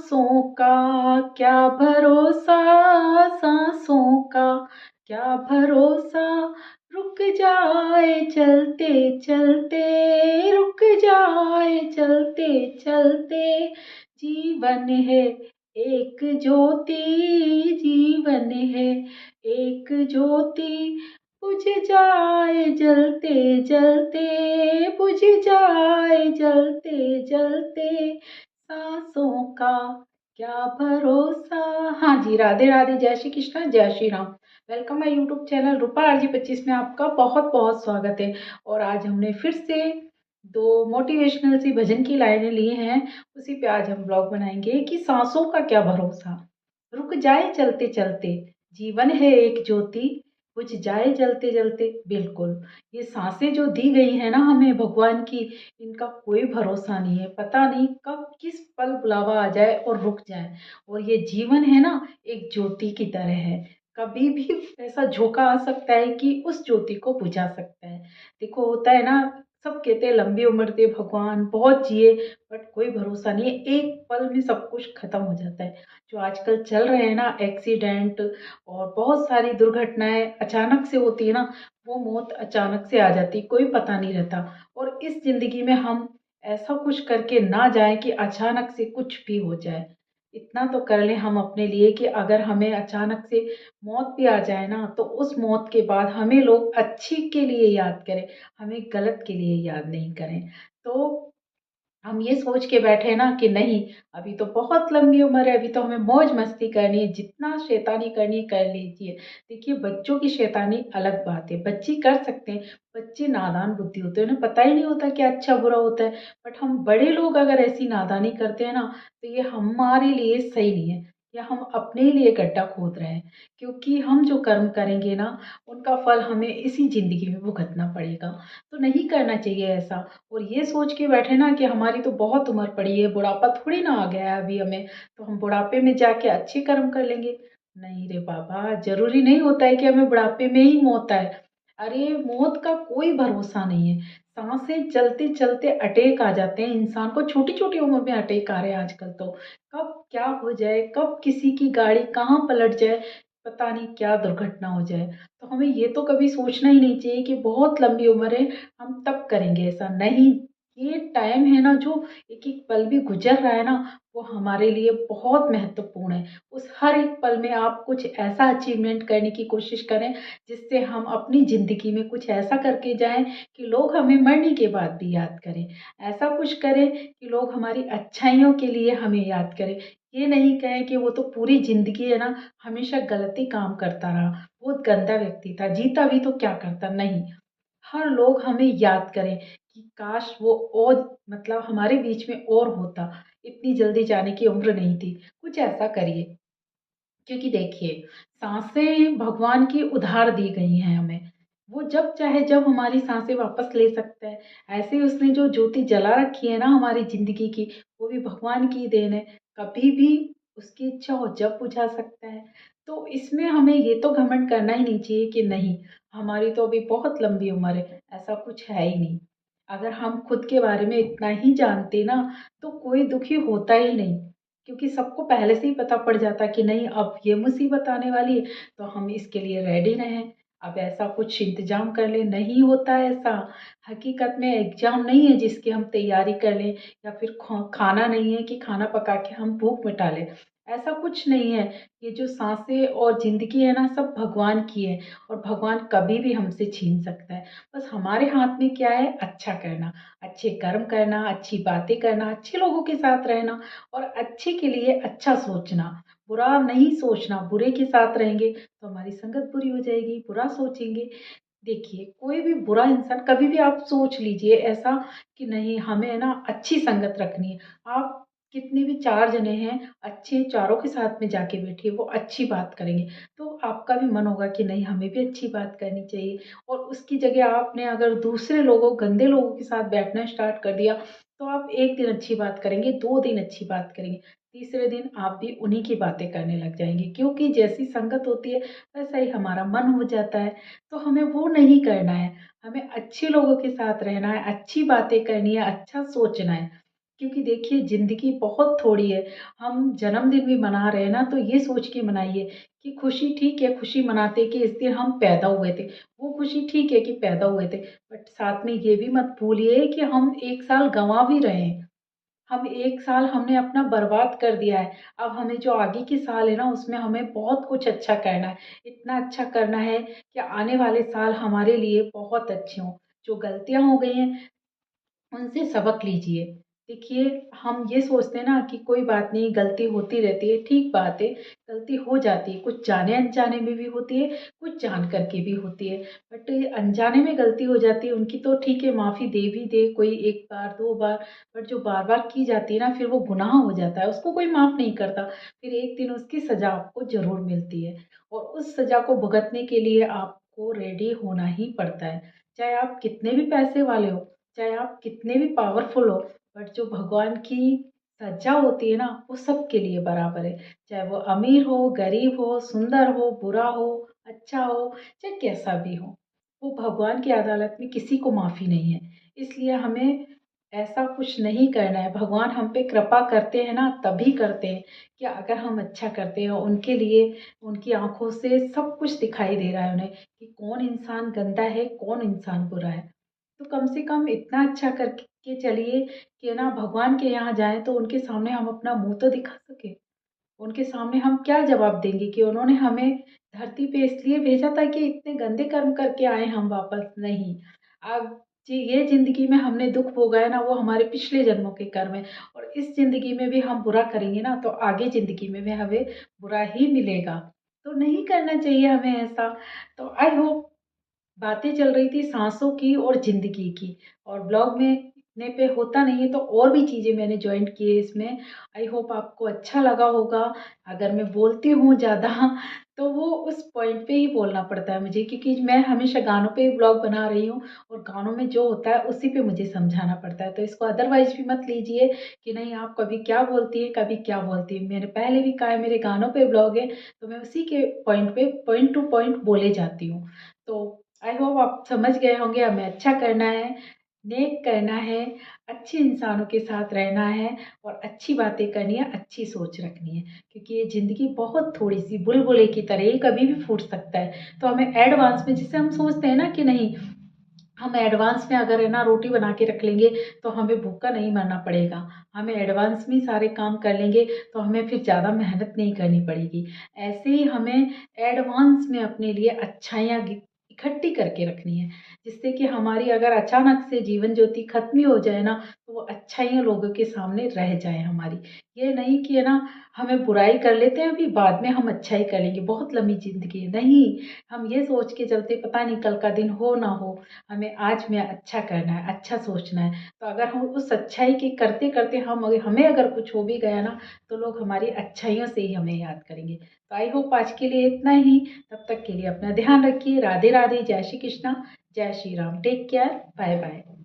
सांसों का क्या भरोसा, सांसों का क्या भरोसा, रुक जाए चलते चलते, रुक जाए चलते चलते। जीवन है एक ज्योति, जीवन है एक ज्योति, बुझ जाए जलते जलते, बुझ जाए जलते जलते। सांसों का क्या भरोसा। हाँ जी, राधे राधे, जय श्री कृष्णा, जय Shri Ram. Welcome my YouTube channel Rupa RG25 में आपका बहुत बहुत स्वागत है। और आज हमने फिर से दो मोटिवेशनल सी भजन की लाइनें ली हैं। उसी पे आज हम ब्लॉग बनाएंगे कि सांसों का क्या भरोसा, रुक जाए चलते चलते, जीवन है एक ज्योति, बुझ जाए जलते जलते। बिल्कुल, ये सांसें जो दी गई है ना हमें भगवान की, इनका कोई भरोसा नहीं है। पता नहीं कब किस पल बुलावा आ जाए और रुक जाए। और ये जीवन है ना, एक ज्योति की तरह है। कभी भी ऐसा झोंका आ सकता है कि उस ज्योति को बुझा सकता है। देखो, होता है ना, सब कहते हैं लंबी उम्र दे भगवान, बहुत जिए, बट कोई भरोसा नहीं है, एक पल में सब कुछ खत्म हो जाता है। जो आजकल चल रहे हैं ना, एक्सीडेंट और बहुत सारी दुर्घटनाएं अचानक से होती है ना, वो मौत अचानक से आ जाती, कोई पता नहीं रहता। और इस जिंदगी में हम ऐसा कुछ करके ना जाए कि अचानक से कुछ भी हो जाए। इतना तो कर लें हम अपने लिए कि अगर हमें अचानक से मौत भी आ जाए ना, तो उस मौत के बाद हमें लोग अच्छी के लिए याद करें, हमें गलत के लिए याद नहीं करें। तो हम ये सोच के बैठे ना कि नहीं, अभी तो बहुत लंबी उम्र है, अभी तो हमें मौज मस्ती करनी है, जितना शैतानी करनी है कर लीजिए। देखिए, बच्चों की शैतानी अलग बात है, बच्चे कर सकते हैं। बच्चे नादान बुद्धि होते हैं, उन्हें पता ही नहीं होता कि अच्छा बुरा होता है। बट हम बड़े लोग अगर ऐसी नादानी करते हैं ना, तो ये हमारे लिए सही नहीं है, या हम अपने लिए गड्ढा खोद रहे हैं। क्योंकि हम जो कर्म करेंगे ना, उनका फल हमें इसी जिंदगी में भुगतना पड़ेगा। तो नहीं करना चाहिए ऐसा। और ये सोच के बैठे ना कि हमारी तो बहुत उम्र पड़ी है, बुढ़ापा थोड़ी ना आ गया है अभी हमें, तो हम बुढ़ापे में जाके अच्छे कर्म कर लेंगे। नहीं रे बाबा, जरूरी नहीं होता है कि हमें बुढ़ापे में ही मौत आए। अरे, मौत का कोई भरोसा नहीं है। सांसें चलते चलते अटैक आ जाते हैं इंसान को, छोटी छोटी उम्र में अटैक आ रहे हैं आजकल तो। कब क्या हो जाए, कब किसी की गाड़ी कहाँ पलट जाए, पता नहीं क्या दुर्घटना हो जाए। तो हमें ये तो कभी सोचना ही नहीं चाहिए कि बहुत लंबी उम्र है, हम तब करेंगे ऐसा नहीं। ये टाइम है ना, जो एक एक पल भी गुजर रहा है ना, वो हमारे लिए बहुत महत्वपूर्ण है। उस हर एक पल में आप कुछ ऐसा अचीवमेंट करने की कोशिश करें, जिससे हम अपनी ज़िंदगी में कुछ ऐसा करके जाएं कि लोग हमें मरने के बाद भी याद करें। ऐसा कुछ करें कि लोग हमारी अच्छाइयों के लिए हमें याद करें। ये नहीं कहें कि वो तो पूरी ज़िंदगी है ना, हमेशा गलत ही काम करता रहा, बहुत गंदा व्यक्ति था, जीता भी तो क्या करता। नहीं, हर लोग हमें याद करें कि काश वो और मतलब हमारे बीच में और होता, इतनी जल्दी जाने की उम्र नहीं थी। कुछ ऐसा करिए। क्योंकि देखिए, सांसें भगवान की उधार दी गई हैं हमें। वो जब चाहे जब हमारी सांसें वापस ले सकता है। ऐसे ही उसने जो ज्योति जला रखी है ना हमारी जिंदगी की, वो भी भगवान की देन है। कभी भी उसकी इच्छा हो जब बुझा सकता है। तो इसमें हमें ये तो घमंड करना ही नहीं चाहिए कि नहीं, हमारी तो अभी बहुत लंबी उम्र है, ऐसा कुछ है ही नहीं। अगर हम खुद के बारे में इतना ही जानते ना, तो कोई दुखी होता ही नहीं। क्योंकि सबको पहले से ही पता पड़ जाता कि नहीं, अब ये मुसीबत आने वाली है, तो हम इसके लिए रेडी रहें। अब ऐसा कुछ इंतजाम कर लें, नहीं होता है ऐसा। हकीकत में एग्जाम नहीं है जिसकी हम तैयारी कर लें, या फिर खाना नहीं है कि खाना पका के हम भूख मिटा लें। ऐसा कुछ नहीं है। ये जो सांसें और जिंदगी है ना, सब भगवान की है। और भगवान कभी भी हमसे छीन सकता है। बस हमारे हाथ में क्या है, अच्छा करना, अच्छे कर्म करना, अच्छी बातें करना, अच्छे लोगों के साथ रहना, और अच्छे के लिए अच्छा सोचना, बुरा नहीं सोचना। बुरे के साथ रहेंगे तो हमारी संगत बुरी हो जाएगी, बुरा सोचेंगे। देखिए, कोई भी बुरा इंसान, कभी भी आप सोच लीजिए ऐसा कि नहीं, हमें है ना अच्छी संगत रखनी है। आप कितने भी चार जने हैं, अच्छे चारों के साथ में जाके बैठिए, वो अच्छी बात करेंगे, तो आपका भी मन होगा कि नहीं, हमें भी अच्छी बात करनी चाहिए। और उसकी जगह आपने अगर दूसरे लोगों, गंदे लोगों के साथ बैठना स्टार्ट कर दिया, तो आप एक दिन अच्छी बात करेंगे, 2 दिन अच्छी बात करेंगे, तीसरे दिन आप भी उन्हीं की बातें करने लग जाएँगे, क्योंकि जैसी संगत होती है, वैसा ही हमारा मन हो जाता है। तो हमें वो नहीं करना है, हमें अच्छे लोगों के साथ रहना है, अच्छी बातें करनी है, अच्छा सोचना है। क्योंकि देखिए ज़िंदगी बहुत थोड़ी है। हम जन्मदिन भी मना रहे हैं ना तो ये सोच के मनाइए कि खुशी ठीक है, खुशी मनाते कि इस दिन हम पैदा हुए थे। वो खुशी ठीक है कि पैदा हुए थे, बट साथ में ये भी मत भूलिए कि हम 1 साल गँवा भी रहे हैं। हम 1 साल हमने अपना बर्बाद कर दिया है। अब हमें जो आगे के साल है ना उसमें हमें बहुत कुछ अच्छा करना है। इतना अच्छा करना है कि आने वाले साल हमारे लिए बहुत अच्छे हों। जो गलतियाँ हो गई हैं उनसे सबक लीजिए। देखिए, हम ये सोचते हैं ना कि कोई बात नहीं, गलती होती रहती है, ठीक बात है, गलती हो जाती है। कुछ जाने-अनजाने में भी होती है, कुछ जान कर के भी होती है। बट अनजाने में गलती हो जाती है, उनकी तो ठीक है, माफ़ी दे भी दे कोई 1 बार, 2 बार, बट जो बार-बार की जाती है ना, फिर वो गुनाह हो जाता है, उसको कोई माफ़ नहीं करता। फिर एक दिन उसकी सज़ा आपको ज़रूर मिलती है और उस सज़ा को भुगतने के लिए आपको रेडी होना ही पड़ता है। चाहे आप कितने भी पैसे वाले हो, चाहे आप कितने भी पावरफुल हो, बट जो भगवान की सज़ा होती है ना वो सबके लिए बराबर है। चाहे वो अमीर हो, गरीब हो, सुंदर हो, बुरा हो, अच्छा हो, चाहे कैसा भी हो। वो भगवान की अदालत में किसी को माफ़ी नहीं है। इसलिए हमें ऐसा कुछ नहीं करना है। भगवान हम पे कृपा करते हैं ना तभी करते हैं कि अगर हम अच्छा करते हैं उनके लिए, उनकी आँखों से सब कुछ दिखाई दे रहा है उन्हें कि कौन इंसान गंदा है, कौन इंसान बुरा है। तो कम से कम इतना अच्छा करके चलिए कि ना भगवान के यहाँ जाएँ तो उनके सामने हम अपना मुँह तो दिखा सकें। उनके सामने हम क्या जवाब देंगे कि उन्होंने हमें धरती पे इसलिए भेजा था कि इतने गंदे कर्म करके आए हम वापस? नहीं। अब जी ये ज़िंदगी में हमने दुःख भोगा है ना वो हमारे पिछले जन्मों के कर्म हैं और इस ज़िंदगी में भी हम बुरा करेंगे ना तो आगे ज़िंदगी में भी हमें बुरा ही मिलेगा। तो नहीं करना चाहिए हमें ऐसा। तो आई होप बातें चल रही थी साँसों की और ज़िंदगी की और ब्लॉग में इतने पे होता नहीं है तो और भी चीज़ें मैंने जॉइंट की है इसमें। आई होप आपको अच्छा लगा होगा। अगर मैं बोलती हूँ ज़्यादा तो वो उस पॉइंट पे ही बोलना पड़ता है मुझे क्योंकि मैं हमेशा गानों पे ही ब्लॉग बना रही हूँ और गानों में जो होता है उसी पे मुझे समझाना पड़ता है। तो इसको अदरवाइज़ भी मत लीजिए कि नहीं आप कभी क्या बोलती हैं, कभी क्या बोलती हैं। मैंने पहले भी कहा है मेरे गानों पे ब्लॉग है तो मैं उसी के पॉइंट पे पॉइंट टू पॉइंट बोले जाती हूँ। तो आई होप आप समझ गए होंगे हमें अच्छा करना है, नेक करना है, अच्छे इंसानों के साथ रहना है और अच्छी बातें करनी है, अच्छी सोच रखनी है क्योंकि ये ज़िंदगी बहुत थोड़ी-सी बुलबुले की तरह है, ये कभी भी फूट सकता है। तो हमें एडवांस में जिसे हम सोचते हैं ना कि नहीं, हम एडवांस में अगर है ना रोटी बना के रख लेंगे तो हमें भूखा नहीं मरना पड़ेगा। हमें एडवांस में ही सारे काम कर लेंगे तो हमें फिर ज़्यादा मेहनत नहीं करनी पड़ेगी। ऐसे ही हमें एडवांस में अपने लिए अच्छाइयाँ इकट्ठी करके रखनी है जिससे कि हमारी अगर अचानक से जीवन ज्योति खत्म ही हो जाए ना तो वो अच्छाइयाँ लोगों के सामने रह जाए हमारी। ये नहीं कि है ना हमें बुराई कर लेते हैं अभी बाद में हम अच्छाई कर लेंगे, बहुत लंबी ज़िंदगी है। नहीं, हम ये सोच के चलते पता नहीं कल का दिन हो ना हो, हमें आज में अच्छा करना है, अच्छा सोचना है। तो अगर हम उस अच्छाई के करते-करते हमें अगर कुछ हो भी गया ना, तो लोग हमारी अच्छाइयों से ही हमें याद करेंगे। तो आई होप आज के लिए इतना ही। तब तक के लिए अपना ध्यान रखिए। राधे राधे, जय श्री कृष्णा, जय Shri Ram. Take care, bye bye.